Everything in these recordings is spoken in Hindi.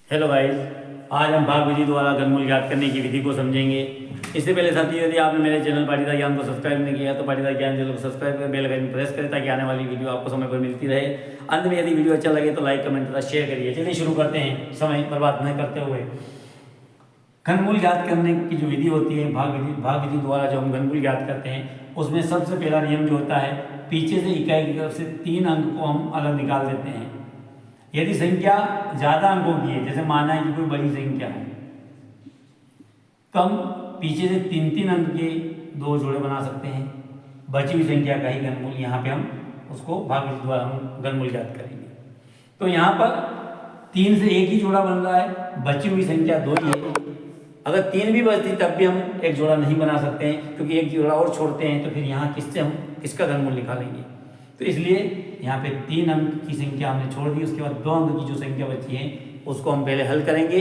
हेलो गाइस, आज हम भाग विधि द्वारा घनमूल ज्ञात करने की विधि को समझेंगे। इससे पहले साथियों, यदि आपने मेरे चैनल पाटीदार ज्ञान को सब्सक्राइब नहीं किया तो पाटीदार ज्ञान चैनल को सब्सक्राइब कर बेल आइकन प्रेस करें ताकि आने वाली वीडियो आपको समय पर मिलती रहे। अंत में यदि वीडियो अच्छा लगे तो लाइक कमेंट तथा शेयर करिए। चलिए शुरू करते हैं समय बर्बाद न करते हुए। घनमूल ज्ञात करने की जो विधि होती है भाग विधि द्वारा जो हम घनमूल ज्ञात करते हैं उसमें सबसे पहला नियम जो होता है, पीछे से इकाई की तरफ से 3 अंक को हम अलग निकाल देते हैं। यदि संख्या ज्यादा अंकों की है, जैसे माना है कि कोई बड़ी संख्या है, तो हम पीछे से 3-3 अंक के 2 जोड़े बना सकते हैं। बची हुई संख्या का ही घनमूल यहाँ पे हम उसको भाग विधि द्वारा हम घनमूल ज्ञात करेंगे। तो यहाँ पर 3 से 1 ही जोड़ा बन रहा है, बची हुई संख्या 2 ही है। अगर 3 भी बचती तब भी हम एक जोड़ा नहीं बना सकते हैं, क्योंकि एक जोड़ा और छोड़ते हैं तो फिर यहाँ किससे हम किसका घनमूल निकालेंगे। तो इसलिए यहाँ पे 3 अंक की संख्या हमने छोड़ दी, उसके बाद 2 अंक की जो संख्या बची है उसको हम पहले हल करेंगे।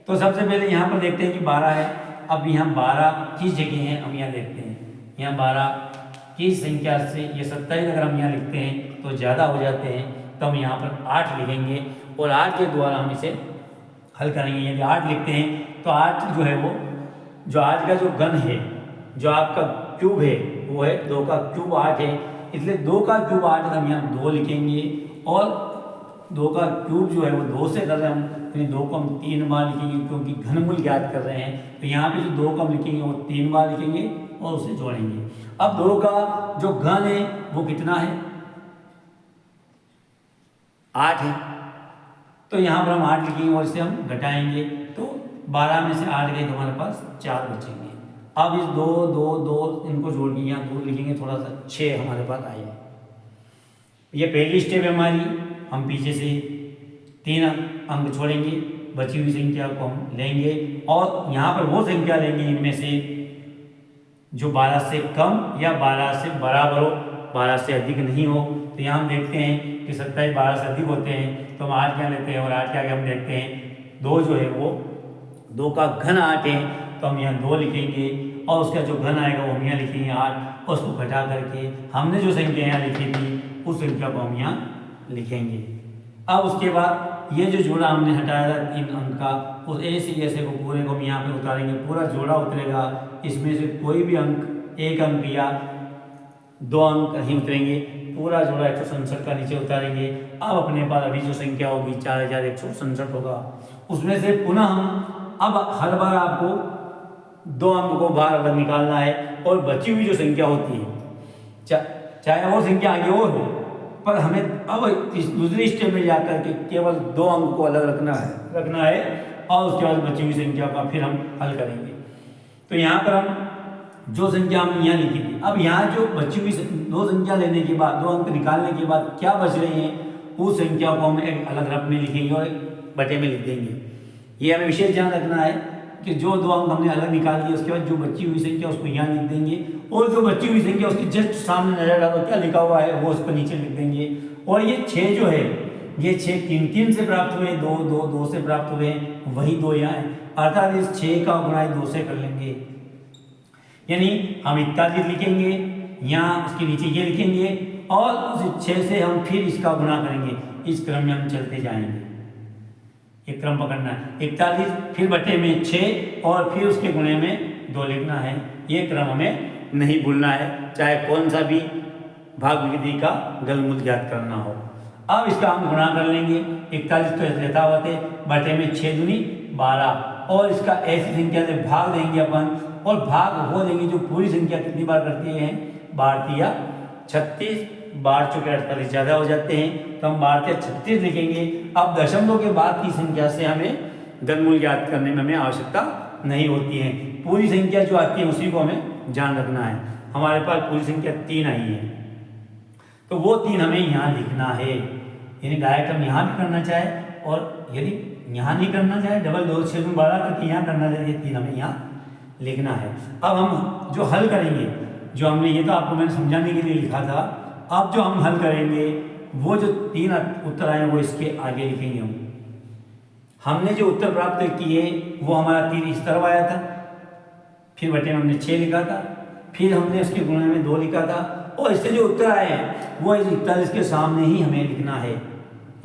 तो सबसे पहले यहाँ पर देखते हैं कि 12 है। अब यहाँ 12 किस जगह है हम यहाँ देखते हैं। यहाँ 12 की संख्या से ये 27 अगर हम यहाँ लिखते हैं तो ज़्यादा हो जाते हैं, तो हम यहाँ पर 8 लिखेंगे और 8 के द्वारा हम इसे हल करेंगे। यदि 8 लिखते हैं तो 8 जो है वो जो आज का जो घन है, जो आपका क्यूब है वो है 2 का क्यूब 8 है, इसलिए 2 का क्यूब 8 हम यहाँ 2 लिखेंगे और 2 का क्यूब जो है वो 2 से कर रहे हैं हम, यानी 2 को हम 3 बार लिखेंगे क्योंकि घनमूल ज्ञात कर रहे हैं। तो यहाँ पे जो 2 को हम लिखेंगे वो 3 बार लिखेंगे और उसे जोड़ेंगे। अब 2 का जो घन है वो कितना है, 8 है, तो यहाँ पर हम 8 लिखेंगे और इसे हम घटाएंगे तो 12 में से 8 गए तो हमारे पास 4 बचेंगे। अब इस 2 2 2 इनको जोड़ के यहाँ 2 लिखेंगे, थोड़ा सा 6 हमारे पास आए। ये पहली स्टेप है हमारी। हम पीछे से 3 अंक छोड़ेंगे, बची हुई संख्या को हम लेंगे और यहाँ पर वो संख्या लेंगे इनमें से जो 12 से कम या 12 से बराबर हो, 12 से अधिक नहीं हो। तो यहाँ हम देखते हैं कि 27 12 से अधिक होते हैं, तो हम 8 क्या लेते हैं और 8 के आगे हम देखते हैं 2 जो है वो 2 का घन 8 है, तो हम यहाँ 2 लिखेंगे और उसका जो घन आएगा वो हम यहाँ लिखेंगे 8, और उसको घटा करके हमने जो संख्या यहाँ लिखी थी उस संख्या को हम यहाँ लिखेंगे। अब उसके बाद ये जो जोड़ा हमने हटाया था 3 अंक का, उस ऐसे को पूरे को हम यहाँ पे उतारेंगे, पूरा जोड़ा उतरेगा। इसमें से कोई भी अंक 1 अंक या 2 अंक ही उतरेंगे, पूरा जोड़ा 167 का नीचे उतारेंगे। अब अपने पास अभी जो संख्या होगी 4167 होगा, उसमें से पुनः हम अब हर बार आपको 2 अंक को बाहर अलग निकालना है और बची हुई जो संख्या होती है चाहे वो संख्या आगे और हो, पर हमें अब इस दूसरी स्टेप में जाकर के केवल 2 अंक को अलग रखना है और उसके बाद बची हुई संख्या का फिर हम हल करेंगे। तो यहाँ पर हम जो संख्या हमने यहाँ लिखी थी, अब यहाँ जो बची हुई 2 संख्या लेने के बाद 2 अंक निकालने के बाद क्या बच रही हैं उस संख्या को हम एक अलग रफ में लिखेंगे और एक बटे में लिख देंगे। ये हमें विशेष ध्यान रखना है कि जो 2 अंक हमने अलग निकाल दिए उसके बाद जो बची हुई संख्या उसको यहाँ लिख देंगे और जो बची हुई संख्या उसके जस्ट सामने नजर डालो क्या लिखा हुआ है वो उस पर नीचे लिख देंगे। और ये 6 जो है ये 6 3 से प्राप्त हुए, 2 2 2 से प्राप्त हुए, वही 2 यहाँ है, अर्थात इस 6 का गुणा 2 से कर लेंगे, यानी हम 41 लिखेंगे, यहाँ उसके नीचे ये लिखेंगे और उस 6 से हम फिर इसका गुणा करेंगे। इस क्रम में हम चलते जाएंगे, एक क्रम पकड़ना है। 41 फिर बटे में 6 और फिर उसके गुणे में 2 लिखना है। ये क्रम हमें नहीं भूलना है, चाहे कौन सा भी भाग विधि का घनमूल ज्ञात करना हो। अब इसका हम गुणा कर लेंगे। 41 तो यथावत है, बटे में 6 दूनी 12 और इसका ऐसी संख्या से भाग देंगे अपन, और भाग वो देंगे जो पूरी संख्या कितनी बार करती है, 12 या 36, 12 चौके 48 ज़्यादा हो जाते हैं, तो हम 12 या 36 लिखेंगे। अब दशमलव के बाद की संख्या से हमें घनमूल ज्ञात करने में हमें आवश्यकता नहीं होती है, पूरी संख्या जो आती है उसी को हमें ध्यान रखना है। हमारे पास पूरी संख्या 3 आई है, तो वो 3 हमें यहाँ लिखना है, यानी डायरेक्ट हम यहाँ भी करना चाहे और यदि यहाँ नहीं करना चाहे डबल 2 6 12 करके यहाँ करना चाहिए, 3 हमें यहाँ लिखना है। अब हम जो हल करेंगे, जो हमने ये तो आपको मैंने समझाने के लिए लिखा था, अब जो हम हल करेंगे वो जो 3 उत्तर आए वो इसके आगे लिखेंगे। हमने जो उत्तर प्राप्त किए वो हमारा 3 इस तरफ आया था, फिर बटे में हमने 6 लिखा था, फिर हमने उसके गुणे में 2 लिखा था और इससे जो उत्तर आए हैं वो इस 41 के सामने ही हमें लिखना है।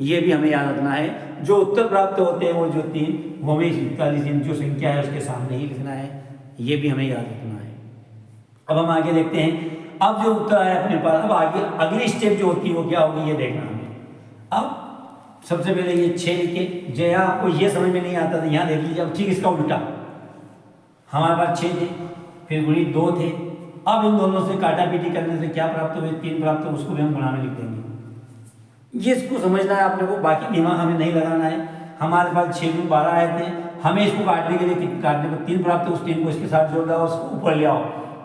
ये भी हमें याद रखना है, जो उत्तर प्राप्त होते हैं वो जो 3, वो हमें 41 जो संख्या है उसके सामने ही लिखना है, ये भी हमें याद रखना है। अब हम आगे देखते हैं। अब जो उत्तर आया अपने पास, अब आगे अगली स्टेप जो होती है वो क्या होगी ये देखना हमें। अब सबसे पहले ये 6 लिखे, जो आपको ये समझ में नहीं आता था यहाँ देख लीजिए। अब ठीक इसका उल्टा, हमारे पास 6 थे, फिर गुणित 2 थे। अब इन दोनों से काटा पीटी करने से क्या प्राप्त हुए, 3 प्राप्त हुए, उसको भी हम गुणा में लिख देंगे। ये इसको समझना है आपने को, बाकी दिमाग हमें नहीं लगाना है। हमारे पास 6 में 12 आए थे, हमें इसको काटने के लिए काटने पर 3 प्राप्त हुए, उस 3 को इसके साथ जोड़ दो, उसको ऊपर ले आओ।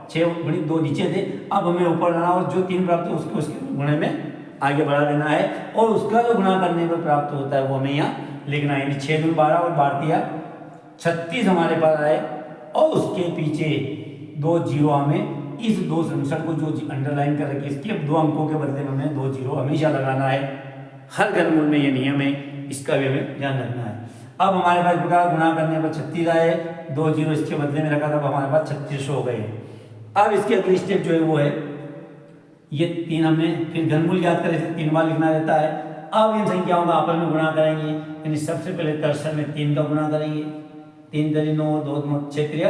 6 गुणित 2 नीचे थे, अब हमें ऊपर लाना और जो 3 प्राप्त हुए उसको उसके गुणे में आगे बढ़ा देना है, और उसका जो गुणा करने पर प्राप्त होता है वो हमें यहाँ लिखना है। 6 दूनी 12 और 12 36 हमारे पास आए, और उसके पीछे 2 जीरो हमें इस 2 संख्या को जो अंडरलाइन कर रखी इसके 2 अंकों के बदले में हमें 2 जीरो हमेशा लगाना है। हर घनमूल में ये नियम है, इसका भी हमें ध्यान रखना है। अब हमारे पास प्रकार गुणा करने पर 36 आए, 2 जीरो इसके बदले में रखा था, हमारे पास 36 हो गए। अब इसकी अगली स्टेप जो है वो है ये 3, हमने फिर घनमूल याद करें 3 बार लिखना रहता है। अब इन संख्याओं का आपस में गुणा करेंगे, यानी सबसे पहले तरसर में 3 का गुणा करेंगे। 3 तरी 9, 2 9 6 त्रिया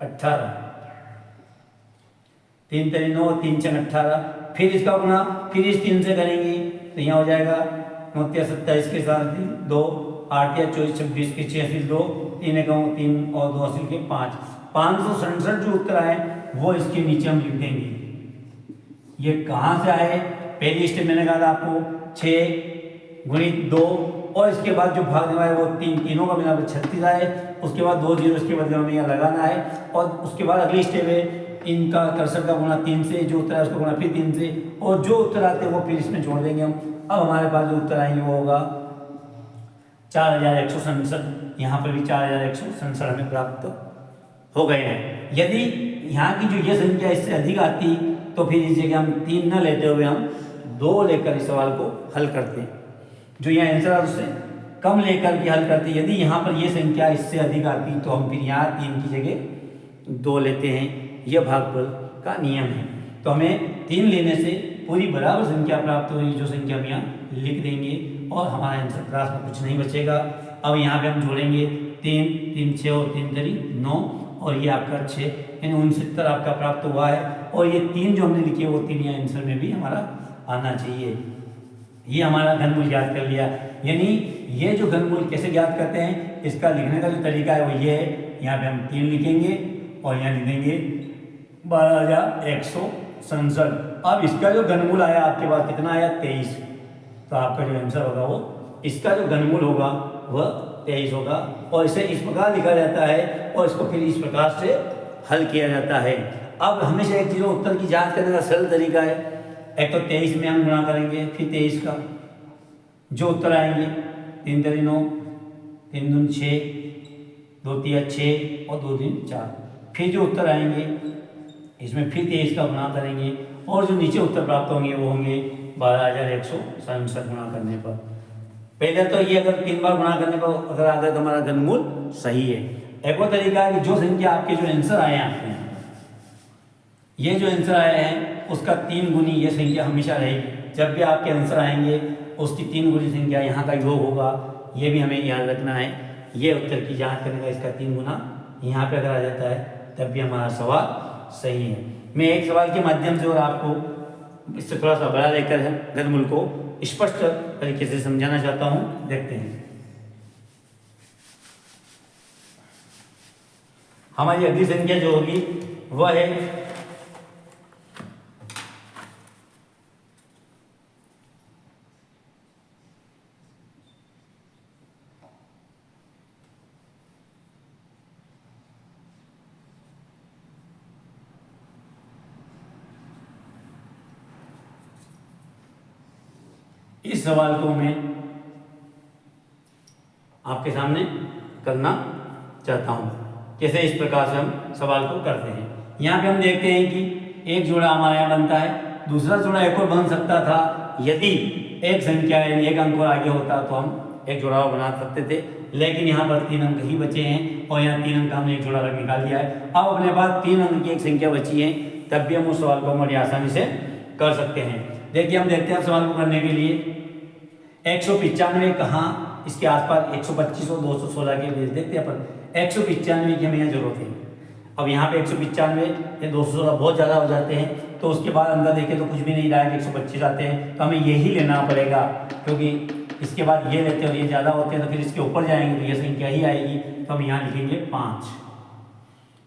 18, 3 तरी 9, 3 6 18। फिर इसका गुणा फिर इस 3 से करेंगे तो यहाँ हो जाएगा 9 27 के साथ 2, 8 या 24 26 के 86 2, 3 एकाउन 3 और 2 80 के 5, 567 जो उत्तर आए वो इसके नीचे हम लिख देंगे। ये कहाँ से आए, पहली स्टेप मैंने कहा था आपको 6 गुणित 2 और इसके बाद जो भाग है वो 3, तीनों का मिला 36 आए। उसके बाद 2 जीरो इसके बदले में यहाँ लगाना है, और उसके बाद अगली स्टेप है इनका कर्सर का गुणा 3 से, जो उत्तर है उसका गुणा फिर 3 से, और जो उत्तर आते हैं वो फिर इसमें जोड़ देंगे हम। अब हमारे पास जो उत्तर आएंगे वो होगा 4167। यहाँ पर भी 4167 हमें प्राप्त हो गए हैं। यदि यहाँ की जो ये संख्या इससे अधिक आती तो फिर इस जगह हम 3 न लेते हुए हम 2 लेकर इस सवाल को हल करते हैं। जो यहाँ आंसर है उससे कम लेकर के हल करते। यदि यहाँ पर ये संख्या इससे अधिक आती तो हम फिर यहाँ 3 की जगह 2 लेते हैं। यह भागफल का नियम है। तो हमें 3 लेने से पूरी बराबर संख्या प्राप्त हुई, जो संख्या हम यहाँ लिख देंगे और हमारा आंसर क्लास में कुछ नहीं बचेगा। अब यहाँ पे हम जोड़ेंगे 3 3 6 और 3 तरी 9, और ये आपका 6 यानी 69 आपका प्राप्त हुआ है। और ये 3 जो हमने लिखे वो 3 यहाँ आंसर में भी हमारा आना चाहिए। ये हमारा घनमूल याद कर लिया। यानी ये जो घनमूल कैसे याद करते हैं, इसका लिखने का जो तरीका है वो ये है। यहाँ पे हम 3 लिखेंगे और यहाँ लिख देंगे 12167। अब इसका जो घनमूल आया आपके पास कितना आया 23, तो आपका जो आंसर होगा वो इसका जो घनमूल होगा वह 23 होगा। और इसे इस प्रकार लिखा जाता है और इसको फिर इस प्रकार से हल किया जाता है। अब हमेशा एक चीज़ उत्तर की जांच करने का सरल तरीका है। एक तो 23 में हम गुणा करेंगे, फिर 23 का जो उत्तर आएंगे 3 तरी 9, 3 दून 6, 2 तिया 6 और 2 तीन 4। फिर जो उत्तर आएंगे इसमें फिर 23 का गुणा करेंगे, और जो नीचे उत्तर प्राप्त होंगे वो होंगे 12167 गुणा करने पर। पहले तो ये अगर 3 बार गुणा करने पर अगर आ गए तो हमारा घनमूल सही है। एक और तरीका है कि जो संख्या आपके जो आंसर आए हैं आपके ये जो आंसर आए हैं उसका 3 गुनी ये संख्या हमेशा रहेगी। जब भी आपके आंसर आएंगे उसकी 3 गुनी संख्या यहाँ का योग होगा, ये भी हमें याद रखना है। ये उत्तर की जांच करने का इसका 3 गुना यहाँ पे अगर आ जाता है तब भी हमारा सवाल सही है। मैं एक सवाल के माध्यम से और आपको इससे थोड़ा सा बड़ा लेकर है घनमूल को स्पष्ट तरीके से समझाना चाहता हूँ। देखते हैं हमारी अगली संख्या जो होगी वह है इस सवाल को मैं आपके सामने करना चाहता हूं। जैसे इस प्रकार से हम सवाल को करते हैं। यहाँ पे हम देखते हैं कि एक जोड़ा हमारा यहाँ बनता है, दूसरा जोड़ा एक और बन सकता था यदि एक संख्या यानी एक अंक और आगे होता तो हम एक जोड़ा बना सकते थे, लेकिन यहाँ पर 3 अंक ही बचे हैं और यहाँ 3 अंक हमने एक जोड़ा निकाल दिया है। अब अपने पास 3 अंक की एक संख्या बची है, तब भी हम उस सवाल को बड़ी आसानी से कर सकते हैं। देखिए हम देखते हैं सवाल को करने के लिए 195 कहाँ इसके आसपास 125 और 216 के बीच देखते हैं अपन 195 की हमें यहाँ जरूरत है। अब यहाँ पे 195 या 216 बहुत ज़्यादा हो जाते हैं, तो उसके बाद अंदर देखें तो कुछ भी नहीं, डायरेक्ट 125 आते हैं, तो हमें यही लेना पड़ेगा, क्योंकि इसके बाद ये लेते हैं और ये ज़्यादा होते हैं तो फिर इसके ऊपर जाएंगे तो ये संख्या ही आएगी। तो हम यहाँ लिखेंगे 5।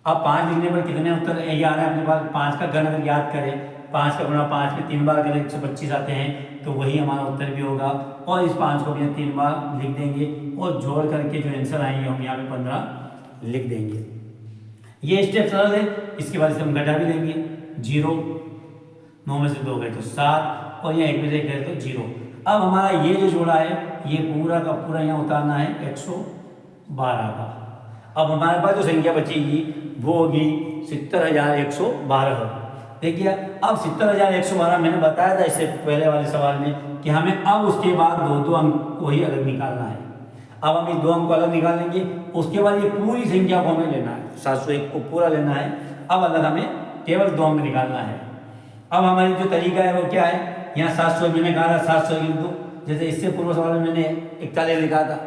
अब 5 लिखने पर कितने उत्तर ये आ रहे हैं अपने पास, 5 का घन अगर याद करें, 5 का गुणा 5 में 3 बार करें 125 आते हैं, तो वही हमारा उत्तर भी होगा। और इस 5 को भी 3 बार लिख देंगे और जोड़ करके जो आंसर आएंगे हम यहाँ पे 15 लिख देंगे। ये स्टेप सरल है। इसके बाद से हम घटा भी देंगे, 0, 9 में से 2 गए तो 7 और यहाँ 1 में से 1 गए तो 0। अब हमारा ये जो जोड़ा है ये पूरा का पूरा यहाँ उतारना है 112 का। अब हमारे पास जो संख्या बचेगी वो होगी 70,112। देखिए अब 70,112 मैंने बताया था इससे पहले वाले सवाल में कि हमें अब उसके बाद दो अंक को ही अलग निकालना है। अब हम इस 2 अंक को अलग निकाल लेंगे, उसके बाद ये पूरी संख्या को हमें लेना है, 701 को पूरा लेना है। अब अलग हमें केवल 2 अंक निकालना है। अब हमारी जो तरीका है वो क्या है, यहाँ 700 मैंने कहा था 700 लिख दो, जैसे इससे पूर्व सवाल में मैंने 41 लिखा था।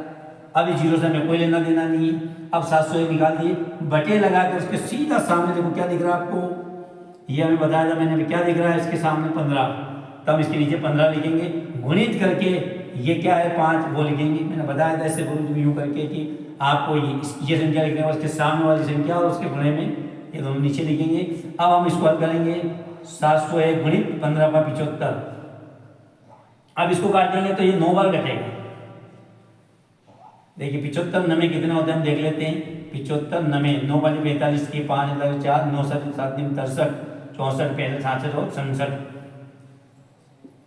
अभी 0 से हमें कोई लेना देना नहीं है। अब 701 निकाल दिए, बटे लगाकर उसके सीधा सामने देखो क्या दिख रहा है आपको, ये हमें बताया था मैंने, क्या दिख रहा है इसके सामने 15, तब इसके नीचे 15 लिखेंगे, गुणित करके ये क्या है 5 वो लिखेंगे। मैंने बताया था इससे यूँ करके कि आपको ये संख्या लिखने के उसके सामने वाली संख्या और उसके गुणे में ये दोनों नीचे लिखेंगे। अब हम इसको हल करेंगे, 701 गुणित 15 का 75। अब इसको काटेंगे तो ये 9 बार कटेगा। देखिए 75 नमे कितने होते हैं हम देख लेते हैं। 75 नमे 9 बाली 45 की 5 4 9 7 7 63 64 65 66 और 67,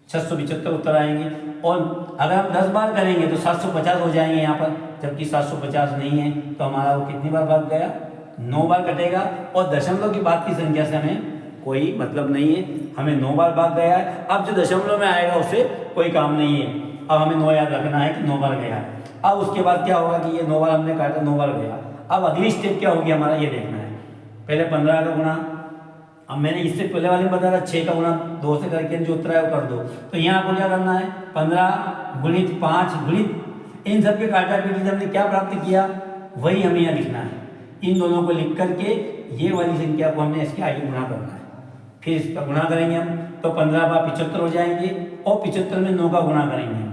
675 उत्तर आएंगे। और अगर हम 10 बार करेंगे तो 750 हो जाएंगे यहाँ पर, जबकि 750 नहीं है तो हमारा वो कितनी बार भाग गया, 9 बार कटेगा। और दशमलव की बात की संख्या से हमें कोई मतलब नहीं है, हमें 9 बार भाग गया है। अब जो दशमलव में आएगा उससे कोई काम नहीं है। अब हमें 9 याद रखना है कि 9 बार गया है। अब उसके बाद क्या होगा कि ये 9 बार हमने काटा, 9 बार गया। अब अगली स्टेप क्या होगी हमारा ये देखना है। पहले 15 का गुणा, अब मैंने इससे पहले वाले में बताया 6 का गुणा 2 से करके जो उत्तर है वो कर दो। तो यहाँ आपको क्या करना है, 15 गुणित 5 गुणित इन सब के काटा पीटी से हमने क्या प्राप्त किया वही हमें यहाँ लिखना है। इन दोनों को लिख करके ये वाली संख्या को हमने इसके आगे गुणा करना है। फिर इसका गुणा करेंगे हम तो 15 बार 75 हो जाएंगे और 75 में 9 का गुणा करेंगे।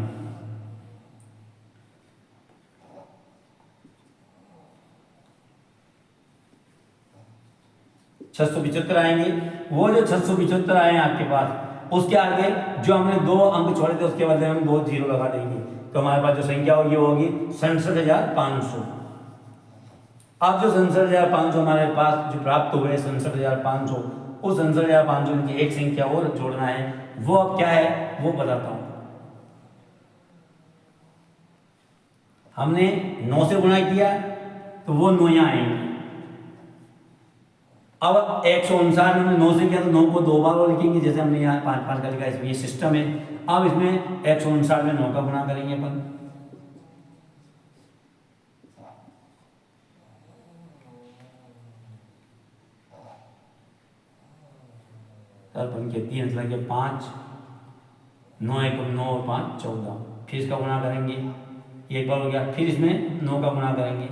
छह 675 आएंगे। वो जो 675 आए हैं आपके पास, उसके आगे जो हमने 2 अंक छोड़े थे उसके बदले हम 2 जीरो लगा देंगे, तो हमारे पास जो संख्या होगी वो होगी 67,500। अब जो 67,500 हमारे पास जो प्राप्त हुए 67,500, उस 67,500 की एक संख्या और जोड़ना है। वो अब क्या है वो बताता हूं। हमने 9 से गुणा किया तो वो 9 यहाँ आएंगे। अब 159 में 9 से किया तो 9 को 2 बार वो लिखेंगे, जैसे हमने यहाँ 5 का लिखा है, इसमें ये सिस्टम है। अब इसमें 159 में 9 का गुणा करेंगे अपन। अपन के 3 लगे 5, 9 1 9 और 5 14। फिर इसका गुणा करेंगे, एक बार हो गया। फिर इसमें 9 का गुणा करेंगे,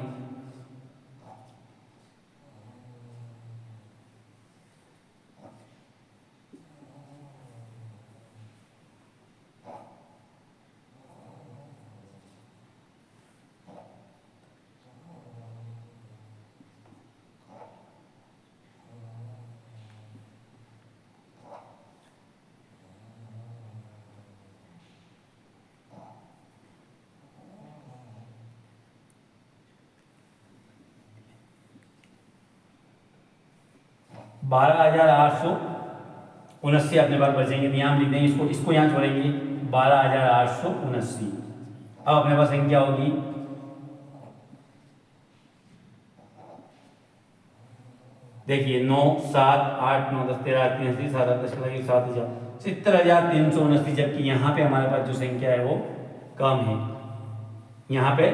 बारह 12,879 अपने पास बचेंगे। तो यहाँ लिख देंगे, इसको यहाँ छोड़ेंगे 12,879। अब अपने पास संख्या होगी देखिए 9 7 8 9 10 13 3 7 8 10 7,000 70,379, जबकि यहाँ पे हमारे पास जो संख्या है वो कम है। यहाँ पे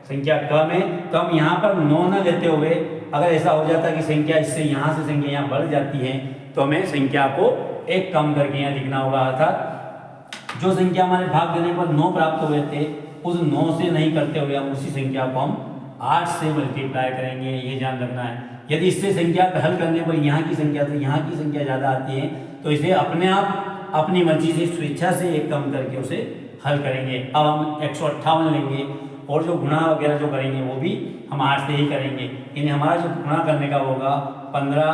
संख्या कम है तो हम यहाँ पर 9 न लेते हुए, अगर ऐसा हो जाता है कि संख्या इससे यहाँ से संख्या यहाँ बढ़ जाती है तो हमें संख्या को एक कम करके यहाँ लिखना होगा। अर्थात जो संख्या हमारे भाग देने पर 9 प्राप्त हुए थे उस 9 से नहीं करते हुए हम उसी संख्या को हम 8 से मल्टीप्लाई करेंगे, ये ध्यान रखना है। यदि इससे संख्या हल करने पर यहाँ की संख्या से यहाँ की संख्या ज़्यादा आती है तो इसे अपने आप अपनी मर्जी से स्वेच्छा से एक कम करके उसे हल करेंगे। अब हम 158 लेंगे और जो गुणा वगैरह जो करेंगे वो भी हम 8 से ही करेंगे, यानी हमारा जो गुणा करने का होगा 15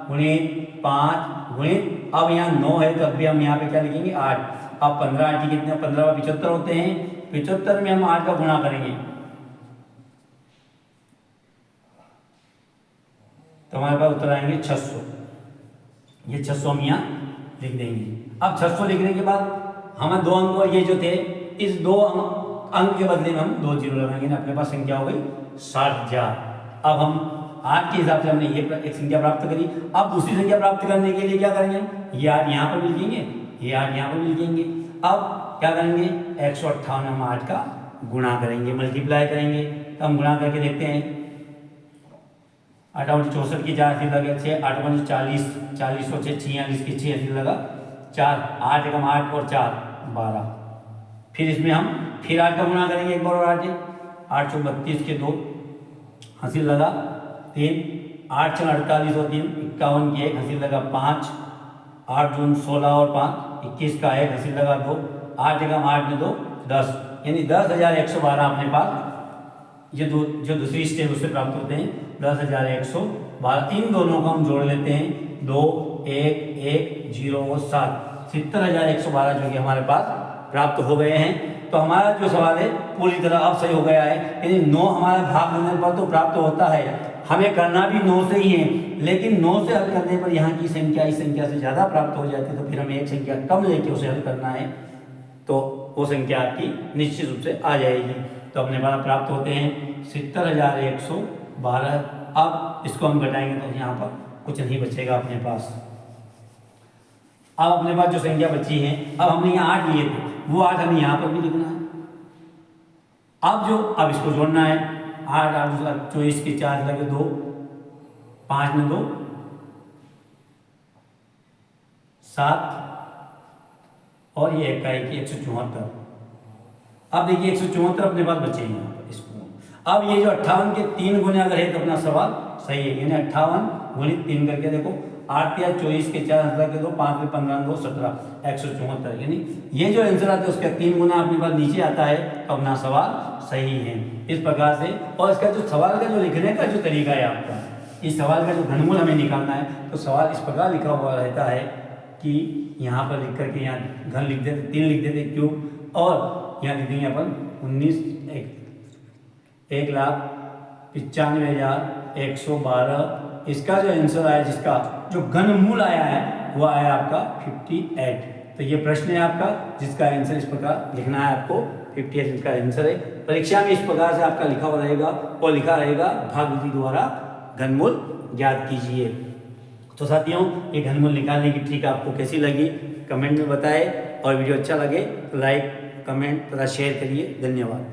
गुणित 5 गुणित, अब यहाँ 9 है तब भी हम यहाँ पे क्या लिखेंगे 8। अब 15 8 कितने, 15 75 होते हैं, 75 में हम 8 का गुणा करेंगे तो हमारे पास उत्तर आएंगे 600। ये 600 हम यहाँ लिख देंगे। अब 600 लिखने के बाद हमें 2 अंक और ये जो थे इस 2 अंक के बदले में हम 2 जीरो लगाएंगे ना, अपने पास संख्या हो गई 60,000। अब हम 8 के हिसाब से हमने ये एक संख्या प्राप्त करी। अब दूसरी संख्या प्राप्त करने के लिए क्या करेंगे, ये 8 यहाँ पर भी लिखेंगे, ये 8 यहाँ पर भी लिखेंगे। अब क्या करेंगे 158 हम 8 का गुणा करेंगे, मल्टीप्लाई करेंगे। तो हम गुणा करके देखते हैं 8 64 की 4 ऐसी लगे 6, 8 40 40 और 6 46 की 6 ऐसी लगा 4, 8 एकम 8 और 4 12। फिर इसमें हम फिर 8 का गुणा करेंगे एक बार और 8 8 32 के 2 हासिल लगा 3, 8 48 और 3 51 की 1 हासिल लगा 5, 8 जून 16 और 5 21 का 1 हासिल लगा 2, 8 एकम 8 में 2 10, यानी 10,112 अपने पास ये जो दूसरी स्टेप उससे प्राप्त होते हैं 10,112। इन दोनों को हम जोड़ लेते हैं 2 1 1 0 और 7 70,112 जो कि हमारे पास प्राप्त हो गए हैं। तो हमारा जो सवाल है पूरी तरह अब सही हो गया है, यानी 9 हमारा भाग देने पर तो प्राप्त होता है, हमें करना भी 9 से ही है, लेकिन 9 से हल करने पर यहाँ की संख्या इस संख्या से ज़्यादा प्राप्त हो जाती है, तो फिर हमें एक संख्या कम लेके उसे हल करना है, तो वो संख्या आपकी निश्चित रूप से आ जाएगी। तो अपने पास प्राप्त होते हैं 70,112। अब इसको हम घटाएंगे तो यहाँ पर कुछ नहीं बचेगा अपने पास। अब अपने पास जो संख्या बची है, अब हमने यहाँ 8 लिए थे, वो 8 हमें यहाँ पर भी लिखना है। अब इसको जोड़ना है 8 8 24 के 4 लगे 2, 5 में 2 7 और ये 174। अब देखिए 174 अपने पास बचे हैं यहाँ पर इसको। अब ये जो 58 के 3 गुने अगर है तो अपना सवाल सही है, यानी 58 गुणित 3 करके देखो 8 या 24 के 4 के 2 5 में 15 2 17 174, यानी ये जो आंसर आता है उसका 3 गुना अपने पास नीचे आता है, तो अपना सवाल सही है इस प्रकार से। और इसका जो सवाल का जो लिखने का जो तरीका है आपका, इस सवाल का जो घनमूल हमें निकालना है, तो सवाल इस प्रकार लिखा हुआ रहता है कि यहाँ पर लिख करके यहाँ घन लिख देते 3 लिख देते क्यूब, और यहाँ लिख देंगे अपन 1,95,112। इसका जो आंसर आया, जिसका जो घनमूल आया है वो आया आपका 58। तो ये प्रश्न है आपका जिसका आंसर इस प्रकार लिखना है आपको, 58 इसका आंसर है। परीक्षा में इस प्रकार से आपका लिखा हुआ रहेगा और लिखा रहेगा भाग विधि द्वारा घनमूल ज्ञात कीजिए। तो साथियों, ये घनमूल निकालने की ट्रिक आपको कैसी लगी कमेंट में बताएं, और वीडियो अच्छा लगे तो लाइक कमेंट तथा शेयर करिए। धन्यवाद।